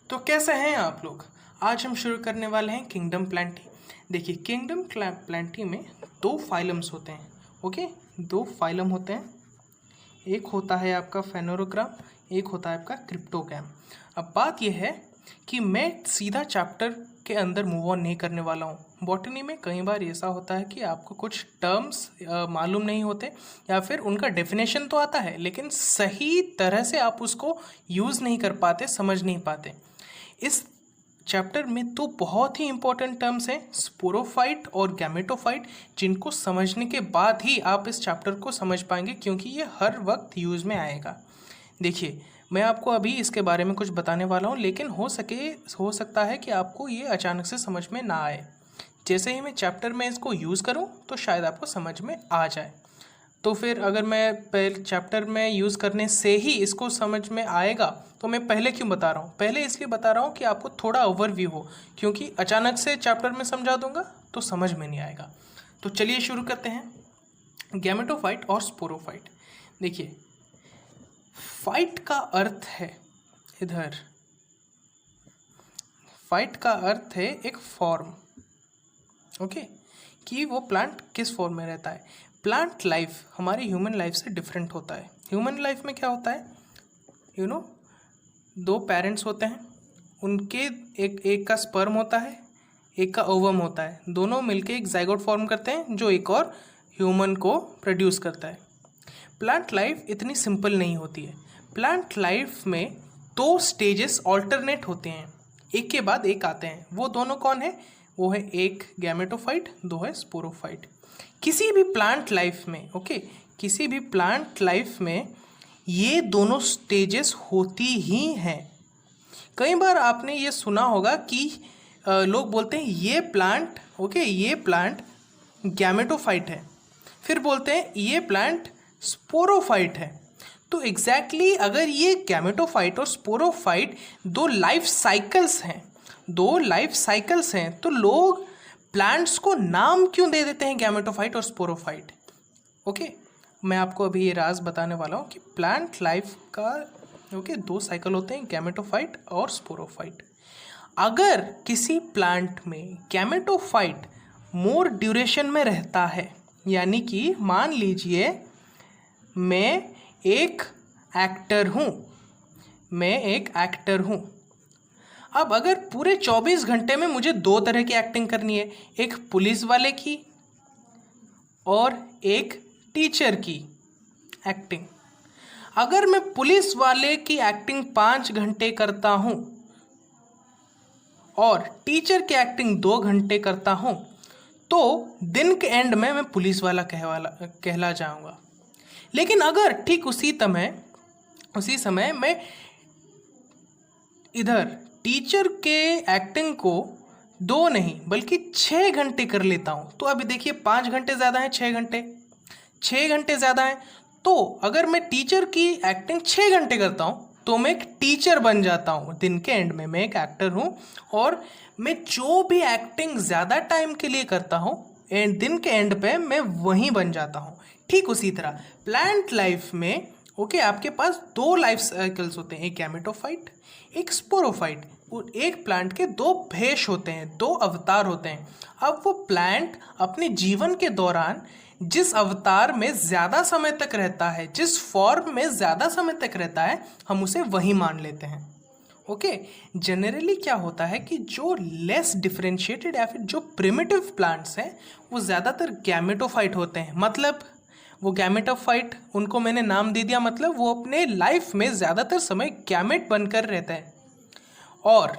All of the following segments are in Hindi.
तो कैसे हैं आप लोग। आज हम शुरू करने वाले हैं किंगडम प्लांटी। देखिए किंगडम प्लांटी में दो फाइलम्स होते हैं। ओके, दो फाइलम होते हैं। एक होता है आपका फेनोरोग्राम, एक होता है आपका क्रिप्टोग्राम। अब बात यह है कि मैं सीधा चैप्टर के अंदर मूव ऑन नहीं करने वाला हूँ। बॉटनी में कई बार ऐसा होता है कि आपको कुछ टर्म्स मालूम नहीं होते या फिर उनका डेफिनेशन तो आता है लेकिन सही तरह से आप उसको यूज़ नहीं कर पाते, समझ नहीं पाते। इस चैप्टर में तो बहुत ही इंपॉर्टेंट टर्म्स हैं, स्पोरोफाइट और गैमेटोफाइट, जिनको समझने के बाद ही आप इस चैप्टर को समझ पाएंगे क्योंकि ये हर वक्त यूज़ में आएगा। देखिए मैं आपको अभी इसके बारे में कुछ बताने वाला हूँ, लेकिन हो सकता है कि आपको ये अचानक से समझ में ना आए। जैसे ही मैं चैप्टर में इसको यूज़ करूँ तो शायद आपको समझ में आ जाए। तो फिर अगर मैं पहले चैप्टर में यूज़ करने से ही इसको समझ में आएगा तो मैं पहले क्यों बता रहा हूँ। पहले इसलिए बता रहा हूँ कि आपको थोड़ा ओवरव्यू हो, क्योंकि अचानक से चैप्टर में समझा दूंगा तो समझ में नहीं आएगा। तो चलिए शुरू करते हैं। गैमेटोफाइट और स्पोरोफाइट। देखिए फाइट का अर्थ है, इधर फाइट का अर्थ है एक फॉर्म। ओके, कि वो प्लांट किस फॉर्म में रहता है। प्लांट लाइफ हमारी ह्यूमन लाइफ से डिफरेंट होता है। ह्यूमन लाइफ में क्या होता है, दो पेरेंट्स होते हैं, उनके एक का स्पर्म होता है, एक का ओवम होता है, दोनों मिलके एक जाइगोट फॉर्म करते हैं जो एक और ह्यूमन को प्रोड्यूस करता है। प्लांट लाइफ इतनी सिंपल नहीं होती है। प्लांट लाइफ में दो स्टेजेस ऑल्टरनेट होते हैं, एक के बाद एक आते हैं। वो दोनों कौन है, वो है एक गैमेटोफाइट, दो है स्पोरोफाइट। किसी भी प्लांट लाइफ में किसी भी प्लांट लाइफ में ये दोनों स्टेजेस होती ही हैं। कई बार आपने ये सुना होगा कि लोग बोलते हैं ये प्लांट गैमेटोफाइट है, फिर बोलते हैं ये प्लांट स्पोरोफाइट है। तो एग्जैक्टली अगर ये गैमेटोफाइट और स्पोरोफाइट दो लाइफ साइकिल्स हैं तो लोग प्लांट्स को नाम क्यों दे देते हैं गैमेटोफाइट और स्पोरोफाइट। मैं आपको अभी ये राज बताने वाला हूँ कि प्लांट लाइफ का दो साइकिल होते हैं, गैमेटोफाइट और स्पोरोफाइट। अगर किसी प्लांट में गैमेटोफाइट मोर ड्यूरेशन में रहता है, यानी कि मान लीजिए मैं एक एक्टर हूँ। अब अगर पूरे 24 घंटे में मुझे दो तरह की एक्टिंग करनी है, एक पुलिस वाले की और एक टीचर की एक्टिंग। अगर मैं पुलिस वाले की एक्टिंग 5 घंटे करता हूँ और टीचर की एक्टिंग 2 घंटे करता हूँ तो दिन के एंड में मैं पुलिस वाला कहला जाऊंगा। लेकिन अगर ठीक उसी समय मैं इधर टीचर के एक्टिंग को 2 नहीं बल्कि 6 घंटे कर लेता हूँ, तो अभी देखिए 5 घंटे ज़्यादा है, 6 घंटे ज़्यादा है। तो अगर मैं टीचर की एक्टिंग 6 घंटे करता हूँ तो मैं एक टीचर बन जाता हूँ। दिन के एंड में मैं एक एक्टर हूँ और मैं जो भी एक्टिंग ज़्यादा टाइम के लिए करता हूँ दिन के एंड पे मैं वहीं बन जाता हूँ। ठीक उसी तरह प्लांट लाइफ में आपके पास दो लाइफ साइकिल्स होते हैं, एक गैमेटोफाइट एक स्पोरोफाइट। एक प्लांट के दो भेष होते हैं, दो अवतार होते हैं। अब वो प्लांट अपने जीवन के दौरान जिस अवतार में ज़्यादा समय तक रहता है, जिस फॉर्म में ज़्यादा समय तक रहता है, हम उसे वही मान लेते हैं। जनरली क्या होता है कि जो लेस डिफरेंशिएटेड या फिर जो प्रिमिटिव प्लांट्स हैं वो ज़्यादातर गैमेटोफाइट होते हैं। मतलब वो गैमेटोफाइट, उनको मैंने नाम दे दिया, मतलब वो अपने लाइफ में ज़्यादातर समय गैमेट बनकर रहते हैं। और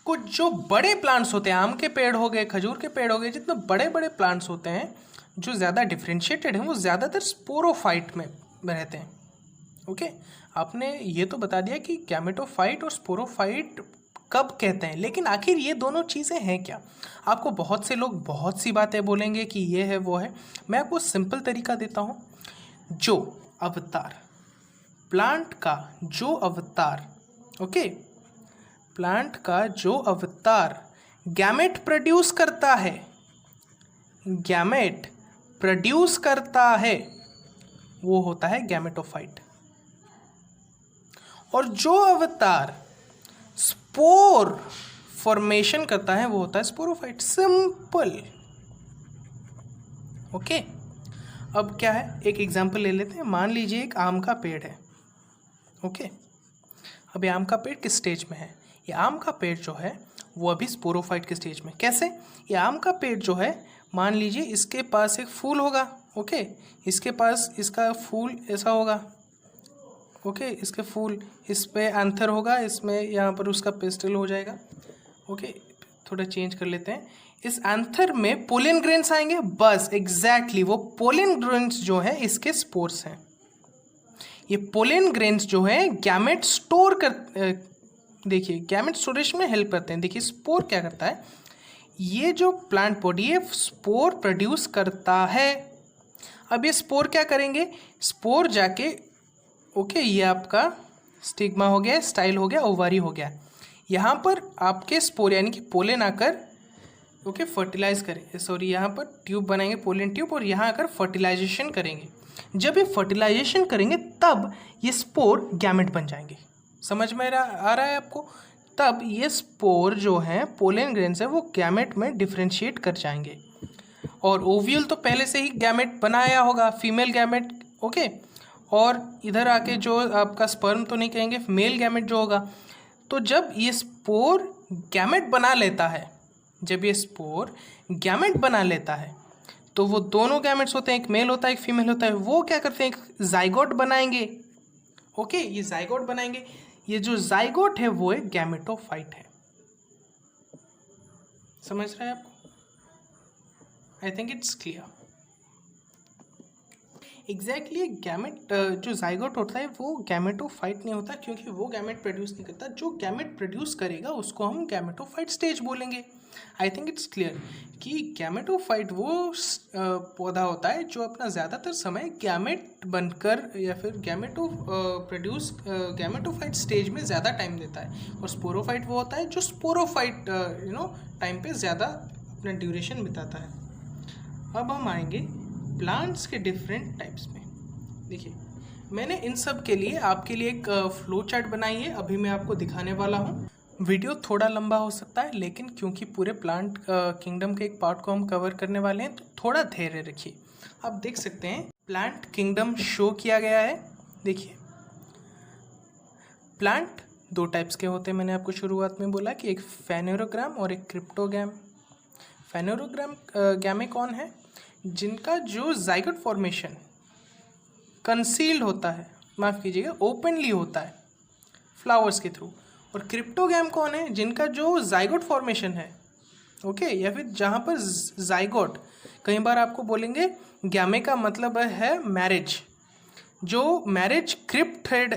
कुछ जो बड़े प्लांट्स होते हैं, आम के पेड़ हो गए, खजूर के पेड़ हो गए, जितने बड़े बड़े प्लांट्स होते हैं जो ज़्यादा डिफरेंशिएटेड हैं वो ज़्यादातर स्पोरोफाइट में रहते हैं। आपने ये तो बता दिया कि गैमेटोफाइट और स्पोरोफाइट कब कहते हैं, लेकिन आखिर ये दोनों चीज़ें हैं क्या। आपको बहुत से लोग बहुत सी बातें बोलेंगे कि ये है वो है। मैं आपको सिंपल तरीका देता हूँ। जो अवतार प्लांट का जो अवतार गैमेट प्रोड्यूस करता है वो होता है गैमेटोफाइट। और जो अवतार स्पोर फॉर्मेशन करता है वो होता है स्पोरोफाइट, सिंपल। ओके, अब क्या है, एक एग्जांपल ले लेते हैं। मान लीजिए एक आम का पेड़ है। ओके, अब ये आम का पेड़ किस स्टेज में है? ये आम का पेड़ जो है वो अभी स्पोरोफाइट के स्टेज में। कैसे? ये आम का पेड़ जो है, मान लीजिए इसके पास एक फूल होगा। ओके, इसके पास इसका फूल ऐसा होगा। ओके, इसके फूल, इस पे एंथर होगा, इसमें यहाँ पर उसका पेस्टल हो जाएगा। ओके, थोड़ा चेंज कर लेते हैं। इस एंथर में पोलन ग्रेन्स आएंगे, बस एग्जैक्टली वो पोलन ग्रेन्स जो है इसके स्पोर्स हैं। ये पोलन ग्रेन्स जो है गैमेट स्टोर कर, देखिए गैमेट स्टोरेज में हेल्प करते हैं। देखिए स्पोर क्या करता है, ये जो प्लांट बॉडी है स्पोर प्रोड्यूस करता है। अब ये स्पोर क्या करेंगे, स्पोर जाके, ओके, ये आपका स्टिग्मा हो गया, स्टाइल हो गया, ओवारी हो गया। यहाँ पर आपके स्पोर यानी कि पोलन आकर, ओके, फर्टिलाइज करेंगे, सॉरी, यहाँ पर ट्यूब बनाएंगे, पोलन ट्यूब, और यहाँ आकर फर्टिलाइजेशन करेंगे। जब ये फर्टिलाइजेशन करेंगे तब ये स्पोर गैमेट बन जाएंगे। समझ में आ रहा है आपको? तब ये स्पोर जो है पोलन ग्रेन्स है वो गैमेट में डिफ्रेंशिएट कर जाएंगे। और ओव्यूल तो पहले से ही गैमेट बनाया होगा, फीमेल गैमेट। ओके, और इधर आके जो आपका स्पर्म तो नहीं कहेंगे, मेल गैमेट जो होगा। तो जब ये स्पोर गैमेट बना लेता है, जब ये स्पोर गैमेट बना लेता है तो वो दोनों गैमेट्स होते हैं, एक मेल होता है एक फीमेल होता है, वो क्या करते हैं, एक जाइगोट बनाएंगे। ओके, ये जाइगोट बनाएंगे। ये जो जाइगोट है वो एक गैमेटोफाइट है। समझ रहे हैं आपको? I think it's clear. Exactly gamete जो जाइगोट होता है वो गैमेटोफाइट नहीं होता, क्योंकि वो गैमेट प्रोड्यूस नहीं करता। जो गैमेट प्रोड्यूस करेगा उसको हम गैमेटोफाइट स्टेज बोलेंगे। आई थिंक इट्स क्लियर कि गैमेटोफाइट वो पौधा होता है जो अपना ज़्यादातर समय गैमेट बनकर या फिर गैमेटोफाइट स्टेज में ज़्यादा टाइम देता है। और स्पोरोफाइट वो होता है जो स्पोरोफाइट टाइम पे ज़्यादा अपना ड्यूरेशन बिताता है। अब हम आएंगे प्लांट्स के डिफरेंट टाइप्स में। देखिए मैंने इन सब के लिए आपके लिए एक फ्लो चार्ट बनाई है, अभी मैं आपको दिखाने वाला हूँ। वीडियो थोड़ा लंबा हो सकता है, लेकिन क्योंकि पूरे प्लांट किंगडम के एक पार्ट को हम कवर करने वाले हैं तो थोड़ा धैर्य रखिए। आप देख सकते हैं प्लांट किंगडम शो किया गया है। देखिए प्लांट दो टाइप्स के होते हैं, मैंने आपको शुरुआत में बोला कि एक फेनोरोग्राम और एक क्रिप्टोगैम। फेनोरोग्राम गैमे कौन है, जिनका जो जाइगोट फॉर्मेशन कंसील्ड होता है, माफ़ कीजिएगा ओपनली होता है फ्लावर्स के थ्रू। और क्रिप्टोगैम कौन है, जिनका जो जाइगोट फॉर्मेशन है, ओके, या फिर जहाँ पर जाइगोट, कई बार आपको बोलेंगे गैमे का मतलब है मैरिज। जो मैरिज क्रिप्टेड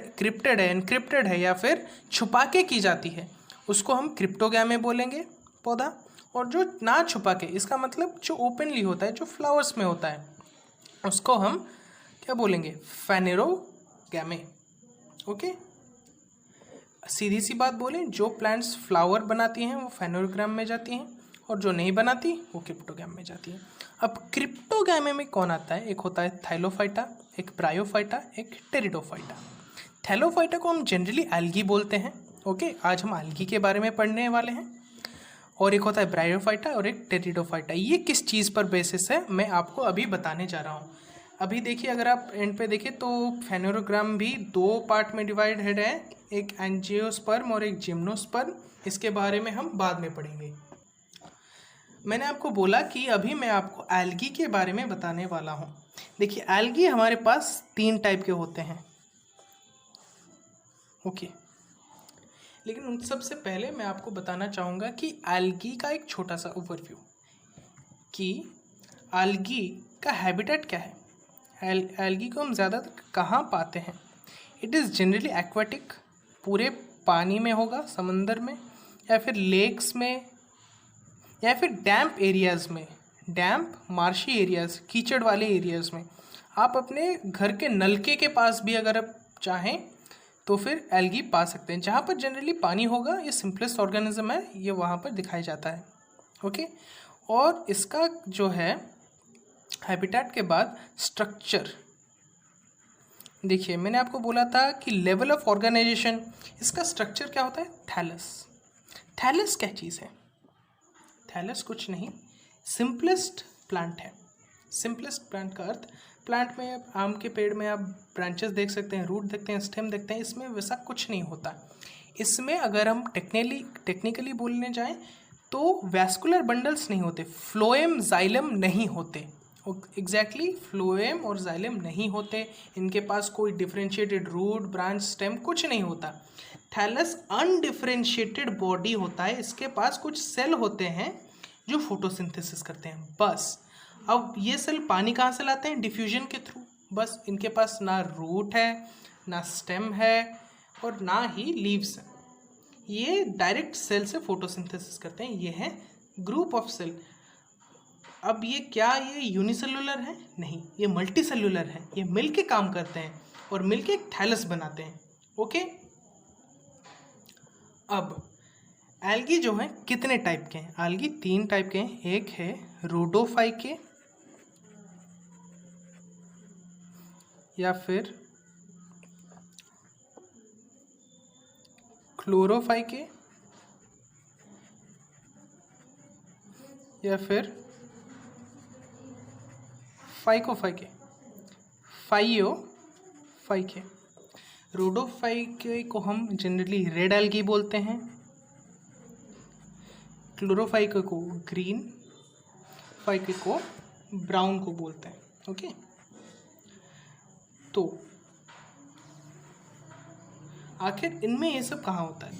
है, एनक्रिप्टेड है या फिर छुपा के की जाती है, उसको हम क्रिप्टोगैमे बोलेंगे पौधा। और जो ना छुपा के, इसका मतलब जो ओपनली होता है, जो फ्लावर्स में होता है, उसको हम क्या बोलेंगे, फेनेरोगैमे। ओके, सीधी सी बात बोलें, जो प्लांट्स फ्लावर बनाती हैं वो फेनेरोग्राम में जाती हैं, और जो नहीं बनाती वो क्रिप्टोगैम में जाती हैं। अब क्रिप्टोगैमे में कौन आता है, एक होता है थाइलोफाइटा, एक ब्रायोफाइटा, एक टेरिडोफाइटा। थैलोफाइटा को हम जनरली एल्गी बोलते हैं। ओके, आज हम एल्गी के बारे में पढ़ने वाले हैं। और एक होता है ब्रायोफाइटा और एक टेरिडोफाइटा। ये किस चीज़ पर बेसिस है मैं आपको अभी बताने जा रहा हूँ। अभी देखिए, अगर आप एंड पे देखें तो फेनेरोग्राम भी दो पार्ट में डिवाइडेड है, एक एंजियोस्पर्म और एक जिम्नोस्पर्म। इसके बारे में हम बाद में पढ़ेंगे। मैंने आपको बोला कि अभी मैं आपको एल्गी के बारे में बताने वाला हूँ। देखिए एल्गी हमारे पास 3 टाइप के होते हैं। ओके, लेकिन उन सबसे पहले मैं आपको बताना चाहूँगा कि एल्गी का एक छोटा सा ओवरव्यू, कि एल्गी का हैबिटेट क्या है। एल्गी को हम ज़्यादातर कहाँ पाते हैं। इट इज़ जनरली एक्वाटिक, पूरे पानी में होगा, समंदर में, या फिर लेक्स में, या फिर डैम्प एरियाज़ में, डैम्प मार्शी एरियाज़, कीचड़ वाले एरियाज़ में। आप अपने घर के नलके के पास भी अगर आप चाहें तो फिर एल्गी पा सकते हैं। जहाँ पर जनरली पानी होगा, ये सिंपलेस्ट ऑर्गेनिज्म है, ये वहाँ पर दिखाई जाता है। ओके, और इसका जो है हैबिटेट के बाद स्ट्रक्चर, देखिए मैंने आपको बोला था कि लेवल ऑफ ऑर्गेनाइजेशन, इसका स्ट्रक्चर क्या होता है, थैलस। थैलस क्या चीज़ है, थैलस कुछ नहीं, सिंपलेस्ट प्लांट है। सिंपलेस्ट प्लांट का अर्थ, प्लांट में आम के पेड़ में आप ब्रांचेस देख सकते हैं, रूट देखते हैं, स्टेम देखते हैं, इसमें वैसा कुछ नहीं होता। इसमें अगर हम टेक्निकली बोलने जाएं तो वैस्कुलर बंडल्स नहीं होते, फ्लोएम जाइलम नहीं होते। एग्जैक्टली फ्लोएम और जाइलम नहीं होते, इनके पास कोई डिफरेंशिएटेड रूट ब्रांच स्टेम कुछ नहीं होता। थैलस अनडिफरेंशिएटेड बॉडी होता है, इसके पास कुछ सेल होते हैं जो फोटोसिंथेसिस करते हैं बस। अब ये सेल पानी कहाँ से लाते हैं, डिफ्यूजन के थ्रू। बस इनके पास ना रूट है, ना स्टेम है, और ना ही लीव्स हैं। ये डायरेक्ट सेल से फोटोसिंथेसिस करते हैं। ये है ग्रुप ऑफ सेल। अब ये क्या, ये यूनिसेलुलर है, नहीं, ये मल्टीसेलुलर है। ये मिलके काम करते हैं और मिलके एक थैलस बनाते हैं। ओके, अब एल्गी जो है कितने टाइप के हैं, एल्गी 3 टाइप के हैं। एक है रोडोफाइके, या फिर क्लोरोफाइके, या फिर फाइकोफाइके, फाइयोफाइके। रोडोफाइके को हम जनरली रेड एल्गी बोलते हैं, क्लोरोफाइके को ग्रीन, फाइके को ब्राउन को बोलते हैं। ओके, तो आखिर इनमें ये सब कहाँ होता है,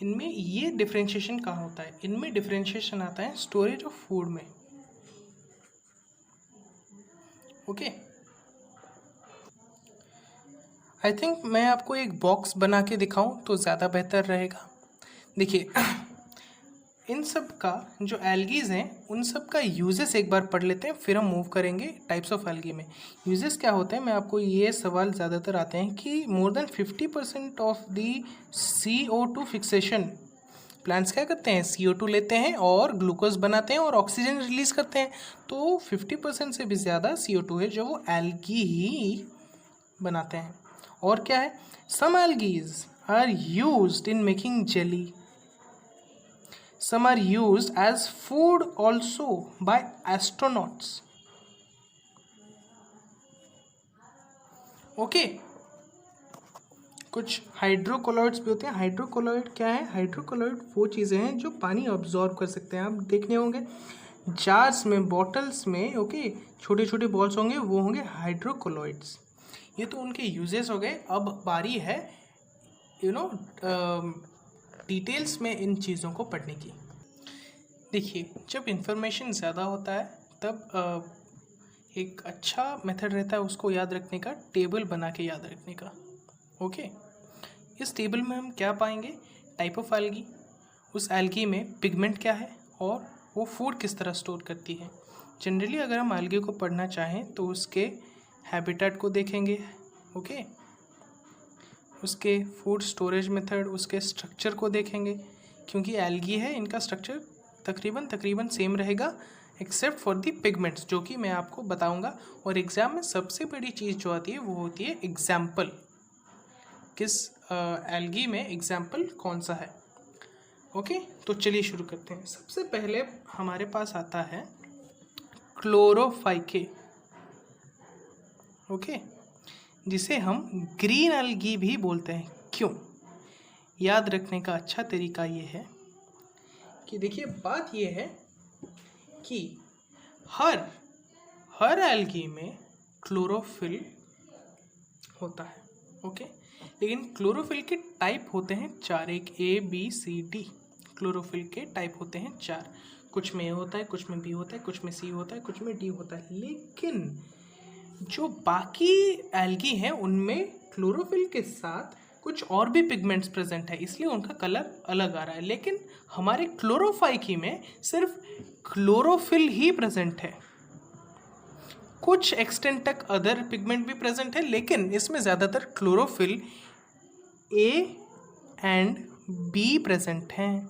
इनमें ये डिफरेंशिएशन कहाँ होता है, इनमें डिफरेंशिएशन आता है स्टोरेज ऑफ फूड में। ओके, आई थिंक मैं आपको एक बॉक्स बना के दिखाऊं तो ज़्यादा बेहतर रहेगा। देखिए इन सब का जो एल्गीज हैं उन सब का यूजेस एक बार पढ़ लेते हैं, फिर हम मूव करेंगे टाइप्स ऑफ एल्गी में। यूजेस क्या होते हैं, मैं आपको ये सवाल ज़्यादातर आते हैं कि more than 50% of the CO2 fixation, plants क्या करते हैं, CO2 लेते हैं और ग्लूकोज बनाते हैं और ऑक्सीजन रिलीज करते हैं। तो 50% से भी ज़्यादा CO2 है जो वो एल्गी ही बनाते हैं। और क्या है, some algae are used in making jelly, some are used as food also by astronauts. Okay, कुछ हाइड्रोकोलॉइड्स भी होते हैं। हाइड्रोकोलॉइड क्या है, हाइड्रोकोलॉइड वो चीज़ें हैं जो पानी ऑब्जॉर्व कर सकते हैं। आप देखने होंगे जार्स में, बॉटल्स में, ओके, छोटे छोटे बॉल्स होंगे, वो होंगे हाइड्रोकोलॉइड्स। ये तो उनके यूजेस हो गए। अब बारी है डिटेल्स में इन चीज़ों को पढ़ने की। देखिए जब इन्फॉर्मेशन ज़्यादा होता है तब एक अच्छा मेथड रहता है उसको याद रखने का, टेबल बना के याद रखने का। ओके, इस टेबल में हम क्या पाएंगे, टाइप ऑफ एल्गी, उस एल्गी में पिगमेंट क्या है और वो फूड किस तरह स्टोर करती है। जनरली अगर हम एल्गी को पढ़ना चाहें तो उसके हैबिटेट को देखेंगे, ओके, उसके फूड स्टोरेज मेथड, उसके स्ट्रक्चर को देखेंगे, क्योंकि एल्गी है इनका स्ट्रक्चर तकरीबन सेम रहेगा एक्सेप्ट फॉर दी पिगमेंट्स, जो कि मैं आपको बताऊंगा। और एग्ज़ाम में सबसे बड़ी चीज़ जो आती है वो होती है एग्जाम्पल, किस एल्गी में एग्जाम्पल कौन सा है। ओके, तो चलिए शुरू करते हैं। सबसे पहले हमारे पास आता है क्लोरोफाइके, ओके, जिसे हम ग्रीन एल्गी भी बोलते हैं। क्यों, याद रखने का अच्छा तरीका ये है कि देखिए बात ये है कि हर एल्गी में क्लोरोफिल होता है, ओके, लेकिन क्लोरोफिल के टाइप होते हैं 4, एक ABCD, क्लोरोफिल के टाइप होते हैं 4। कुछ में A होता है, कुछ में B होता है, कुछ में C होता है, कुछ में D होता है। लेकिन जो बाकी एल्गी हैं उनमें क्लोरोफिल के साथ कुछ और भी पिगमेंट्स प्रेजेंट है, इसलिए उनका कलर अलग आ रहा है। लेकिन हमारे क्लोरोफाइकी में सिर्फ क्लोरोफिल ही प्रेजेंट है, कुछ एक्सटेंट तक अदर पिगमेंट भी प्रेजेंट है, लेकिन इसमें ज़्यादातर chlorophyll A and B present हैं।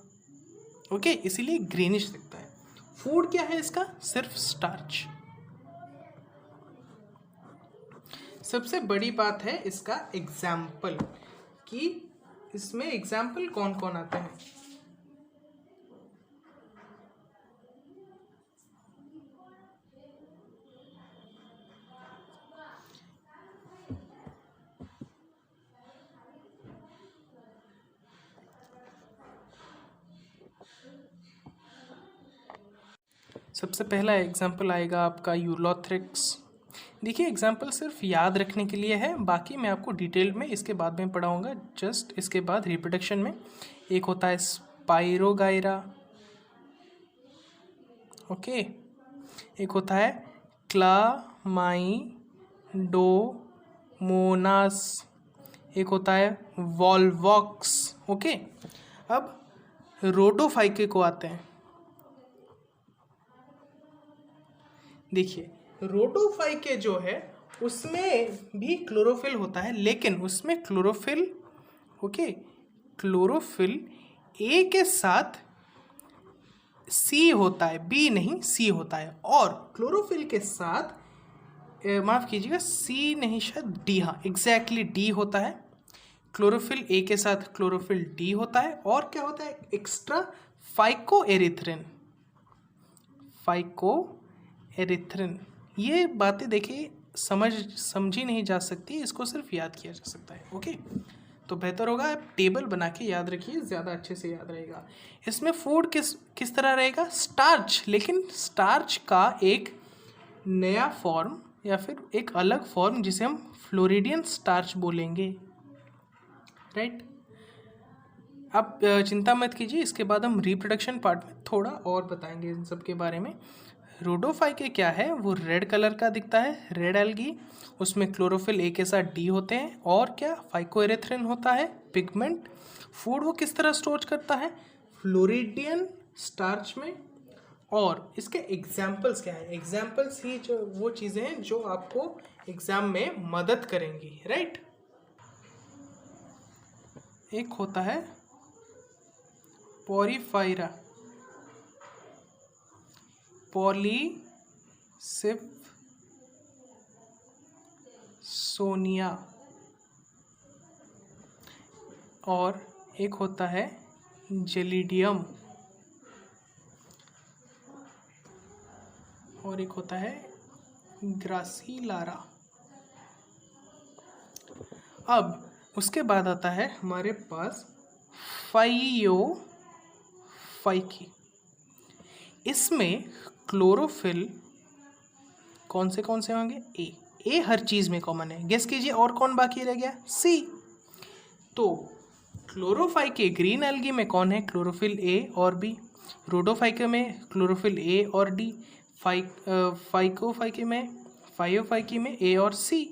ओके, इसीलिए ग्रीनिश दिखता है। फूड क्या है इसका, सिर्फ स्टार्च। सबसे बड़ी बात है इसका एग्जाम्पल, कि इसमें एग्जाम्पल कौन कौन आते हैं। सबसे पहला एग्जाम्पल आएगा आपका यूलोथ्रिक्स। देखिए एग्जाम्पल सिर्फ याद रखने के लिए है, बाकी मैं आपको डिटेल में इसके बाद में पढ़ाऊँगा। जस्ट इसके बाद रिप्रोडक्शन में एक होता है स्पाइरोगाइरा, ओके, एक होता है क्लामाइडोमोनास, एक होता है वॉल्वॉक्स, ओके। अब रोडोफाइके को आते हैं। देखिए रोडोफाइके जो है उसमें भी क्लोरोफिल होता है, लेकिन उसमें क्लोरोफिल, ओके, क्लोरोफिल ए के साथ सी होता है, बी नहीं सी होता है, और क्लोरोफिल के साथ माफ़ कीजिएगा सी नहीं शायद डी, हाँ एग्जैक्टली डी होता है। क्लोरोफिल ए के साथ क्लोरोफिल डी होता है, और क्या होता है एक्स्ट्रा फाइकोएरिथ्रिन, फाइकोएरिथ्रिन। ये बातें देखिए समझी नहीं जा सकती, इसको सिर्फ याद किया जा सकता है, ओके। तो बेहतर होगा आप टेबल बना के याद रखिए, ज़्यादा अच्छे से याद रहेगा। इसमें फूड किस तरह रहेगा, स्टार्च, लेकिन स्टार्च का एक नया फॉर्म या फिर एक अलग फॉर्म जिसे हम फ्लोरिडियन स्टार्च बोलेंगे, राइट। आप चिंता मत कीजिए, इसके बाद हम रिप्रोडक्शन पार्ट में थोड़ा और बताएंगे इन सब के बारे में। रोडोफाइके क्या है, वो रेड कलर का दिखता है, रेड एल्गी, उसमें क्लोरोफिल ए के साथ डी होते हैं, और क्या फाइकोएरिथ्रिन होता है पिगमेंट। फूड वो किस तरह स्टोर करता है, फ्लोरिडियन स्टार्च में। और इसके एग्जाम्पल्स क्या है, एग्जाम्पल्स ही जो वो चीज़ें हैं जो आपको एग्जाम में मदद करेंगी, राइट। एक होता है पोरीफाइरा, पॉलीसिप्सोनिया, और एक होता है जेलिडियम, और एक होता है ग्रासिलारा। अब उसके बाद आता है हमारे पास फाइयोफाइकी। इसमें क्लोरोफिल कौन से होंगे, ए हर चीज़ में कॉमन है। गेस कीजिए और कौन बाकी रह गया, सी। तो क्लोरोफाइके ग्रीन एल्गी में कौन है, क्लोरोफिल ए और बी। रोडोफाइके में क्लोरोफिल ए और डी। फाइकोफाइके में फाइयोफाइकी में ए और सी।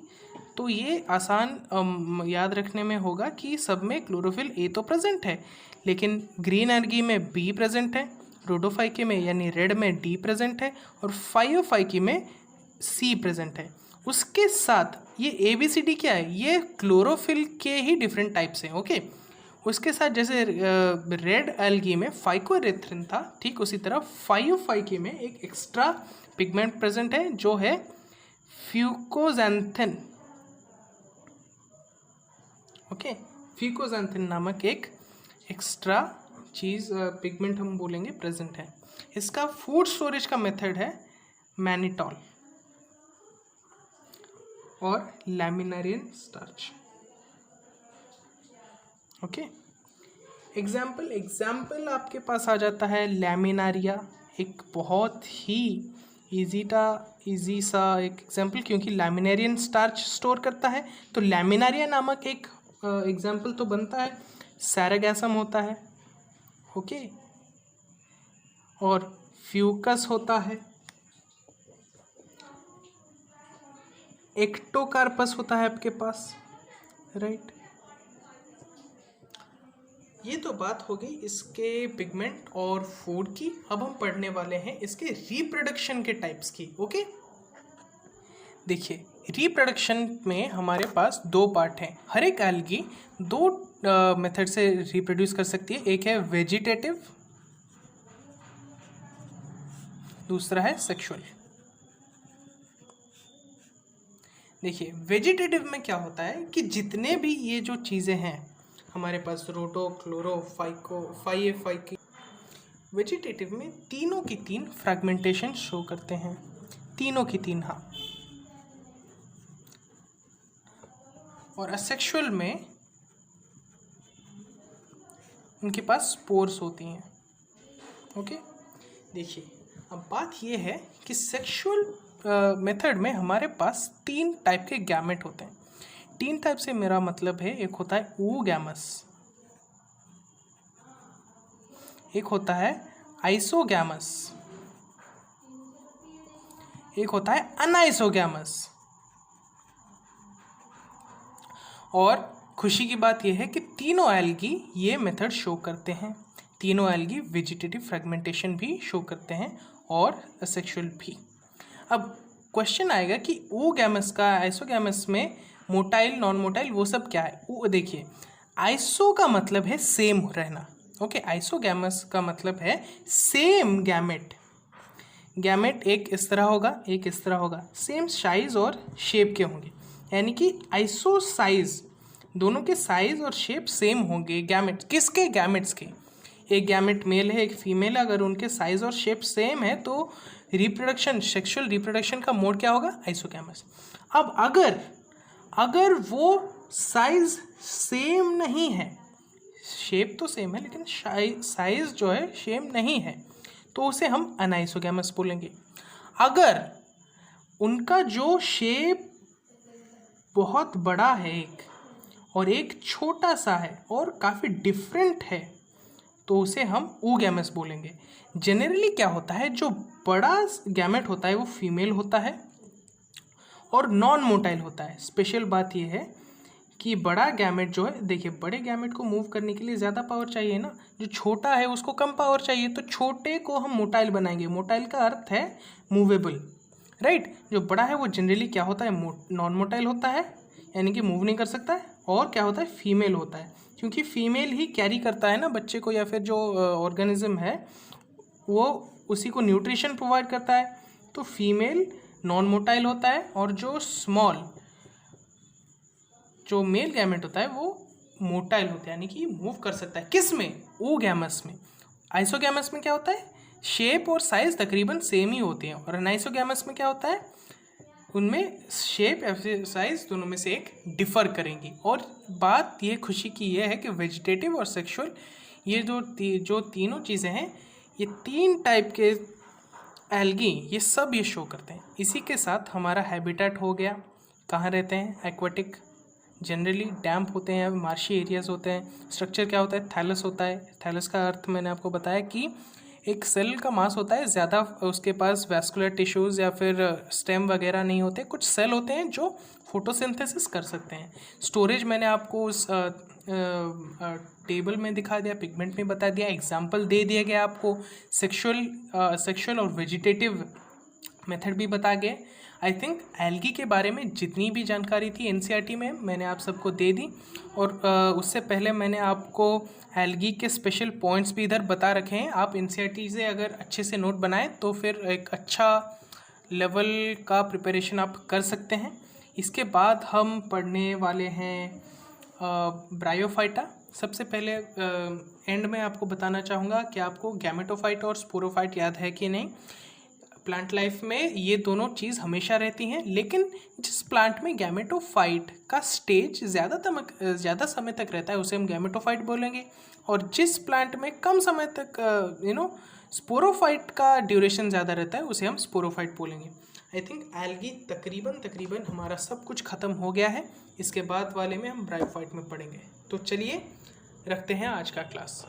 तो ये आसान याद रखने में होगा कि सब में क्लोरोफिल ए तो प्रेजेंट है, लेकिन ग्रीन एल्गी में बी प्रेजेंट है, रोडोफाइके में यानी रेड में डी प्रेजेंट है, और फाइयोफाइकी में सी प्रेजेंट है। उसके साथ ये ए बी सी डी क्या है, ये क्लोरोफिल के ही डिफरेंट टाइप्स हैं, ओके। उसके साथ जैसे रेड एल्गी में फाइकोएरिथ्रिन था, ठीक उसी तरह फाइयोफाइकी में एक एक्स्ट्रा पिगमेंट प्रेजेंट है जो है फ्यूकोजैंथिन, ओके। फ्यूकोजैंथिन नामक एक एक्स्ट्रा चीज़ पिगमेंट हम बोलेंगे प्रेजेंट है। इसका फूड स्टोरेज का मेथड है मैनिटॉल और लैमिनारियन स्टार्च, ओके। एग्जाम्पल आपके पास आ जाता है लैमिनारिया, एक बहुत ही इजी सा एक एग्जाम्पल, क्योंकि लैमिनारियन स्टार्च स्टोर करता है। तो लैमिनारिया नामक एक एग्जाम्पल तो बनता है। सैरागैसम होता है, ओके, और फ्यूकस होता है, एक्टोकार्पस होता है आपके पास, राइट। ये तो बात हो गई इसके पिगमेंट और फूड की। अब हम पढ़ने वाले हैं इसके रिप्रोडक्शन के टाइप्स की, ओके। देखिए रिप्रोडक्शन में हमारे पास दो पार्ट हैं। हर एक एल्गी दो मेथड से रिप्रोड्यूस कर सकती है। एक है वेजिटेटिव, दूसरा है सेक्सुअल। देखिए वेजिटेटिव में क्या होता है कि जितने भी ये जो चीज़ें हैं हमारे पास, रोटो, क्लोरो, फाइको, फाइकी, वेजिटेटिव में तीनों की तीन फ्रेगमेंटेशन शो करते हैं, तीनों की तीन। हाँ, और असेक्सुअल में उनके पास स्पोर्स होती हैं। ओके, देखिए अब बात ये है कि सेक्सुअल मेथड में हमारे पास 3 टाइप के गैमेट होते हैं। 3 टाइप से मेरा मतलब है, एक होता है oogamous, एक होता है आइसोगैमस, एक होता है अनाइसोगैमस। और खुशी की बात यह है कि तीनों एल्गी ये मेथड शो करते हैं, तीनों एल्गी वेजिटेटिव फ्रेगमेंटेशन भी शो करते हैं और असेक्सुअल भी। अब क्वेश्चन आएगा कि oogamous का आइसोगैमस में मोटाइल, नॉन मोटाइल, वो सब क्या है। देखिए आइसो का मतलब है सेम रहना, ओके, आइसोगैमस का मतलब है सेम गैमेट। गैमेट एक इस तरह होगा, एक इस तरह होगा, सेम साइज और शेप के होंगे, यानी कि आइसो साइज, दोनों के साइज और शेप सेम होंगे। गैमेट किसके? गैमेट्स के। एक गैमेट मेल है, एक फीमेल है, अगर उनके साइज और शेप सेम है तो रिप्रोडक्शन, सेक्सुअल रिप्रोडक्शन का मोड क्या होगा? आइसोगैमस। अब अगर वो साइज सेम नहीं है, शेप तो सेम है लेकिन साइज जो है सेम नहीं है, तो उसे हम अनाइसोगैमस बोलेंगे। अगर उनका जो शेप बहुत बड़ा है एक और एक छोटा सा है और काफ़ी डिफरेंट है, तो उसे हम oogamous बोलेंगे। जनरली क्या होता है, जो बड़ा गैमेट होता है वो फीमेल होता है और नॉन मोटाइल होता है। स्पेशल बात यह है कि बड़ा गैमेट जो है, देखिए बड़े गैमेट को मूव करने के लिए ज़्यादा पावर चाहिए ना, जो छोटा है उसको कम पावर चाहिए, तो छोटे को हम मोटाइल बनाएंगे। मोटाइल का अर्थ है मूवेबल, राइट। जो बड़ा है वो जनरली क्या होता है, नॉन मोटाइल होता है, यानी कि मूव नहीं कर सकता है, और क्या होता है, फीमेल होता है, क्योंकि फीमेल ही कैरी करता है ना बच्चे को, या फिर जो ऑर्गेनिज्म है वो उसी को न्यूट्रिशन प्रोवाइड करता है। तो फीमेल नॉन मोटाइल होता है और जो मेल गैमेट होता है वो मोटाइल होता है, यानी कि मूव कर सकता है। किस में? oogamous में। आइसोगैमस में क्या होता है, शेप और साइज तकरीबन सेम ही होते हैं, और अनाइसोगैमस में क्या होता है, उनमें शेप या साइज दोनों में से एक डिफर करेंगी। और बात ये खुशी की ये है कि वेजिटेटिव और सेक्सुअल ये जो तीनों चीज़ें हैं, ये 3 टाइप के एल्गी ये सब ये शो करते हैं। इसी के साथ हमारा हैबिटेट हो गया। कहाँ रहते हैं? एक्वाटिक, जनरली डैम्प होते हैं, मार्शी एरियाज होते हैं। स्ट्रक्चर क्या होता है? थैलस होता है। थैलस का अर्थ मैंने आपको बताया कि एक सेल का मास होता है ज़्यादा, उसके पास वैस्कुलर टिश्यूज़ या फिर स्टेम वगैरह नहीं होते, कुछ सेल होते हैं जो फोटोसिंथेसिस कर सकते हैं। स्टोरेज मैंने आपको उस टेबल में दिखा दिया, पिगमेंट में बता दिया, एग्जांपल दे दिया गया आपको, सेक्सुअल और वेजिटेटिव मेथड भी बता गए। आई थिंक एल्गी के बारे में जितनी भी जानकारी थी एनसीईआरटी में मैंने आप सबको दे दी, और उससे पहले मैंने आपको एल्गी के स्पेशल पॉइंट्स भी इधर बता रखे हैं। आप एनसीईआरटी से अगर अच्छे से नोट बनाएं तो फिर एक अच्छा लेवल का प्रिपरेशन आप कर सकते हैं। इसके बाद हम पढ़ने वाले हैं ब्रायोफाइटा। सबसे पहले एंड में आपको बताना चाहूँगा कि आपको गैमेटोफाइट और स्पोरोफाइट याद है कि नहीं। प्लांट लाइफ में ये दोनों चीज़ हमेशा रहती हैं, लेकिन जिस प्लांट में गैमेटोफाइट का स्टेज ज़्यादा समय तक रहता है उसे हम गैमेटोफाइट बोलेंगे, और जिस प्लांट में कम समय तक स्पोरोफाइट का ड्यूरेशन ज़्यादा रहता है उसे हम स्पोरोफाइट बोलेंगे। आई थिंक एल्गी तकरीबन हमारा सब कुछ ख़त्म हो गया है। इसके बाद वाले में हम ब्रायोफाइट में पढ़ेंगे। तो चलिए रखते हैं आज का क्लास।